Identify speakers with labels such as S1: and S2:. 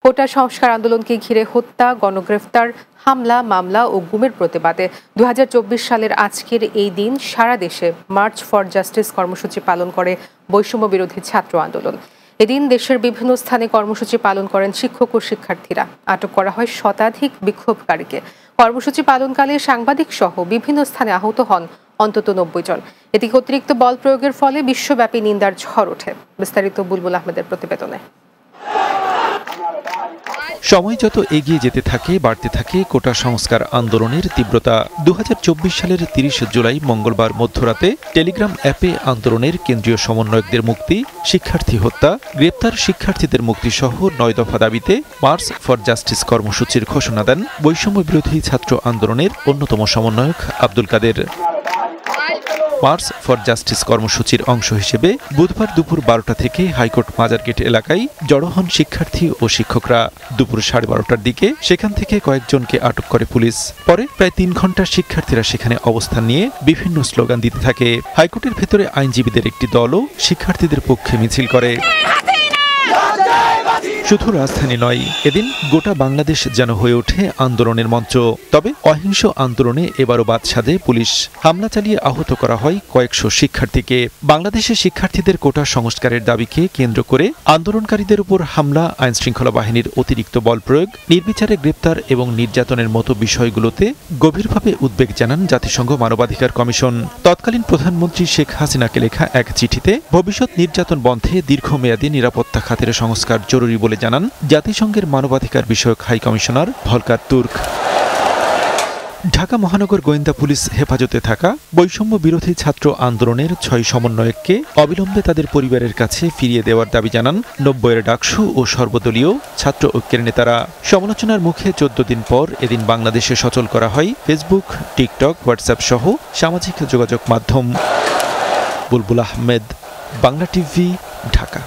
S1: কোটা সংস্কার আন্দোলনকে ঘিরে হত্যা, গণগ্রেফতার, হামলা, মামলা ও গুমের প্রতিবাদে ২০২৪ সালের আজকের এই দিন সারা দেশে মার্চ ফর জাস্টিস কর্মসূচি পালন করে বৈষম্য বিরোধী ছাত্র আন্দোলন। এদিন দেশের বিভিন্ন স্থানে কর্মসূচি পালন করেন শিক্ষক ও শিক্ষার্থীরা। আটক করা হয় শতাধিক বিক্ষোভকারীকে। কর্মসূচি পালনকালে সাংবাদিক সহ বিভিন্ন স্থানে আহত হন অন্তত ৯০ জন। এদিকে অতিরিক্ত বল প্রয়োগের ফলে বিশ্বব্যাপী নিন্দার ঝড় ওঠে। বিস্তারিত বুলবুল আহমেদের প্রতিবেদনে।
S2: সময় যত এগিয়ে যেতে থাকে বাড়তে থাকে কোটা সংস্কার আন্দোলনের তীব্রতা। ২০২৪ সালের ৩০ জুলাই মঙ্গলবার মধ্যরাতে টেলিগ্রাম অ্যাপে আন্দোলনের কেন্দ্রীয় সমন্বয়কদের মুক্তি, শিক্ষার্থী হত্যা, গ্রেপ্তার শিক্ষার্থীদের মুক্তি সহ ৯ দফা দাবিতে মার্চ ফর জাস্টিস কর্মসূচির ঘোষণা দেন বৈষম্য বিরোধী ছাত্র আন্দোলনের অন্যতম সমন্বয়ক আব্দুল কাদের। মার্চ ফর জাস্টিস কর্মসূচির অংশ হিসেবে বুধবার দুপুর ১২টা থেকে হাইকোর্ট মাজারগেট এলাকায় জড়ো হন শিক্ষার্থী ও শিক্ষকরা। দুপুর ১২:৩০টার দিকে সেখান থেকে কয়েকজনকে আটক করে পুলিশ। পরে প্রায় ৩ ঘণ্টা শিক্ষার্থীরা সেখানে অবস্থান নিয়ে বিভিন্ন স্লোগান দিতে থাকে। হাইকোর্টের ভেতরে আইনজীবীদের একটি দলও শিক্ষার্থীদের পক্ষে মিছিল করে। শুধু রাজধানী নয়, এদিন গোটা বাংলাদেশ যেন হয়ে ওঠে আন্দোলনের মঞ্চ। তবে অহিংস আন্দোলনে এবারও বাদ সাধে পুলিশ। হামলা চালিয়ে আহত করা হয় কয়েকশো শিক্ষার্থীকে। বাংলাদেশে শিক্ষার্থীদের কোটা সংস্কারের দাবিকে কেন্দ্র করে আন্দোলনকারীদের উপর হামলা, আইনশৃঙ্খলা বাহিনীর অতিরিক্ত বল প্রয়োগ, নির্বিচারে গ্রেপ্তার এবং নির্যাতনের মতো বিষয়গুলোতে গভীরভাবে উদ্বেগ জানান জাতিসংঘ মানবাধিকার কমিশন। তৎকালীন প্রধানমন্ত্রী শেখ হাসিনাকে লেখা এক চিঠিতে ভবিষ্যৎ নির্যাতন বন্ধে দীর্ঘমেয়াদী নিরাপত্তা খাতের সংস্কার জরুরি বলে জানান জাতিসংঘের মানবাধিকার বিষয়ক high commissioner Volker Turk. Dhaka মহানগর গোয়েন্দা পুলিশ হেফাজতে থাকা বৈষম্য বিরোধী ছাত্র আন্দোলনের ৬ সমন্বয়ককে অবিলম্বে তাদের পরিবারের কাছে ফিরিয়ে দেওয়ার দাবি জানান ৯০-এর ডাকসু ও সর্বদলীয় ছাত্র ঐক্যের নেতারা। সমালোচনার মুখে ১৪ দিন পর এদিন বাংলাদেশে সচল করা হয় ফেসবুক, টিকটক, হোয়াটসঅ্যাপ সহ সামাজিক যোগাযোগ মাধ্যম। বুলবুল আহমেদ, বাংলা টিভি, ঢাকা।